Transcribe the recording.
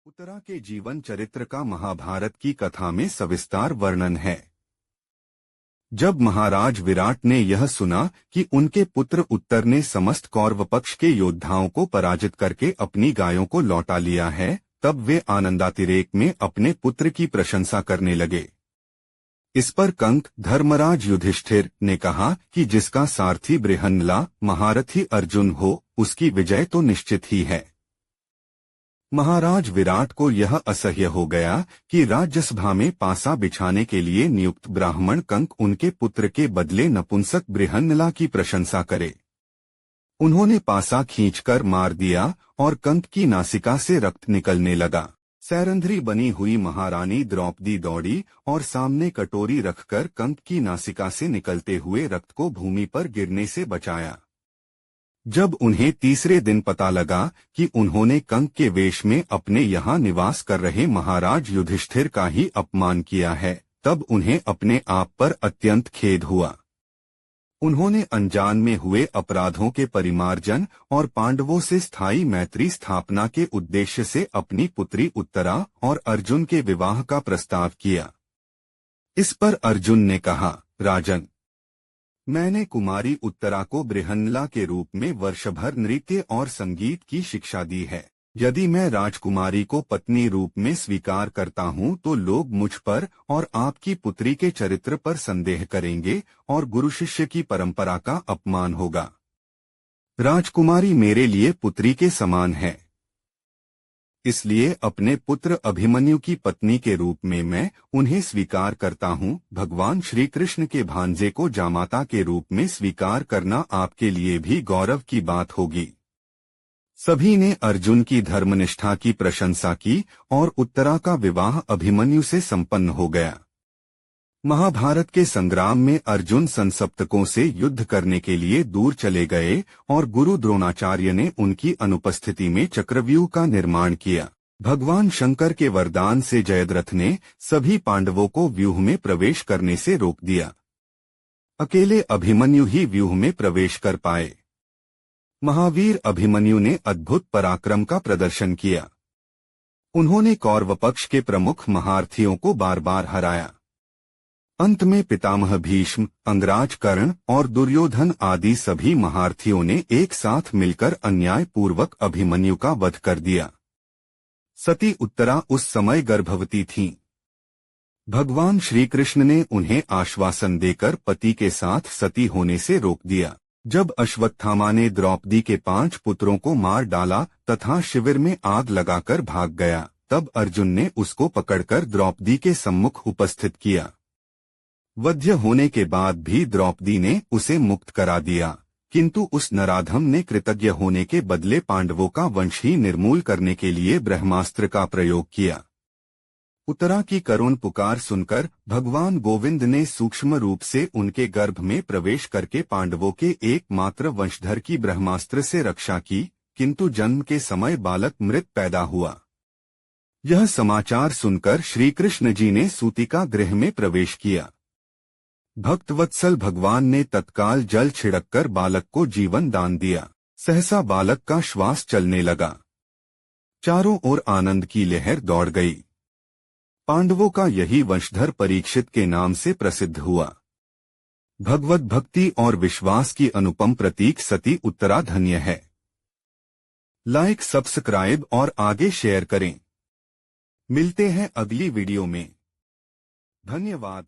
उत्तरा के जीवन चरित्र का महाभारत की कथा में सविस्तार वर्णन है। जब महाराज विराट ने यह सुना कि उनके पुत्र उत्तर ने समस्त कौरव पक्ष के योद्धाओं को पराजित करके अपनी गायों को लौटा लिया है, तब वे आनंदातिरेक में अपने पुत्र की प्रशंसा करने लगे। इस पर कंक धर्मराज युधिष्ठिर ने कहा कि जिसका सारथी बृहन्नला महारथी अर्जुन हो, उसकी विजय तो निश्चित ही है। महाराज विराट को यह असह्य हो गया कि राज्यसभा में पासा बिछाने के लिए नियुक्त ब्राह्मण कंक उनके पुत्र के बदले नपुंसक बृहन्नला की प्रशंसा करे। उन्होंने पासा खींचकर मार दिया और कंक की नासिका से रक्त निकलने लगा। सैरंध्री बनी हुई महारानी द्रौपदी दौड़ी और सामने कटोरी रखकर कंक की नासिका से निकलते हुए रक्त को भूमि पर गिरने से बचाया। जब उन्हें तीसरे दिन पता लगा कि उन्होंने कंक के वेश में अपने यहाँ निवास कर रहे महाराज युधिष्ठिर का ही अपमान किया है, तब उन्हें अपने आप पर अत्यंत खेद हुआ। उन्होंने अनजान में हुए अपराधों के परिमार्जन और पांडवों से स्थायी मैत्री स्थापना के उद्देश्य से अपनी पुत्री उत्तरा और अर्जुन के विवाह का प्रस्ताव किया। इस पर अर्जुन ने कहा, राजन, मैंने कुमारी उत्तरा को बृहन्नला के रूप में वर्षभर नृत्य और संगीत की शिक्षा दी है। यदि मैं राजकुमारी को पत्नी रूप में स्वीकार करता हूं तो लोग मुझ पर और आपकी पुत्री के चरित्र पर संदेह करेंगे और गुरु शिष्य की परंपरा का अपमान होगा। राजकुमारी मेरे लिए पुत्री के समान है, इसलिए अपने पुत्र अभिमन्यु की पत्नी के रूप में मैं उन्हें स्वीकार करता हूँ। भगवान श्री कृष्ण के भांजे को जामाता के रूप में स्वीकार करना आपके लिए भी गौरव की बात होगी। सभी ने अर्जुन की धर्मनिष्ठा की प्रशंसा की और उत्तरा का विवाह अभिमन्यु से संपन्न हो गया। महाभारत के संग्राम में अर्जुन संसप्तकों से युद्ध करने के लिए दूर चले गए और गुरु द्रोणाचार्य ने उनकी अनुपस्थिति में चक्रव्यूह का निर्माण किया। भगवान शंकर के वरदान से जयद्रथ ने सभी पांडवों को व्यूह में प्रवेश करने से रोक दिया। अकेले अभिमन्यु ही व्यूह में प्रवेश कर पाए। महावीर अभिमन्यु ने अद्भुत पराक्रम का प्रदर्शन किया। उन्होंने कौरव पक्ष के प्रमुख महारथियों को बार बार हराया। अंत में पितामह भीष्म, अंगराज कर्ण और दुर्योधन आदि सभी महारथियों ने एक साथ मिलकर अन्यायपूर्वक अभिमन्यु का वध कर दिया। सती उत्तरा उस समय गर्भवती थीं। भगवान श्री कृष्ण ने उन्हें आश्वासन देकर पति के साथ सती होने से रोक दिया। जब अश्वत्थामा ने द्रौपदी के 5 पुत्रों को मार डाला तथा शिविर में आग लगाकर भाग गया, तब अर्जुन ने उसको पकड़कर द्रौपदी के सम्मुख उपस्थित किया। वध्य होने के बाद भी द्रौपदी ने उसे मुक्त करा दिया, किंतु उस नराधम ने कृतज्ञ होने के बदले पांडवों का वंश ही निर्मूल करने के लिए ब्रह्मास्त्र का प्रयोग किया। उत्तरा की करुण पुकार सुनकर भगवान गोविंद ने सूक्ष्म रूप से उनके गर्भ में प्रवेश करके पांडवों के एकमात्र वंशधर की ब्रह्मास्त्र से रक्षा की, किंतु जन्म के समय बालक मृत पैदा हुआ। यह समाचार सुनकर श्री कृष्ण जी ने सूतिका गृह में प्रवेश किया। भक्तवत्सल भगवान ने तत्काल जल छिड़ककर बालक को जीवन दान दिया। सहसा बालक का श्वास चलने लगा। चारों ओर आनंद की लहर दौड़ गई। पांडवों का यही वंशधर परीक्षित के नाम से प्रसिद्ध हुआ। भगवत भक्ति और विश्वास की अनुपम प्रतीक सती उत्तरा धन्य है। लाइक, सब्सक्राइब और आगे शेयर करें। मिलते हैं अगली वीडियो में। धन्यवाद।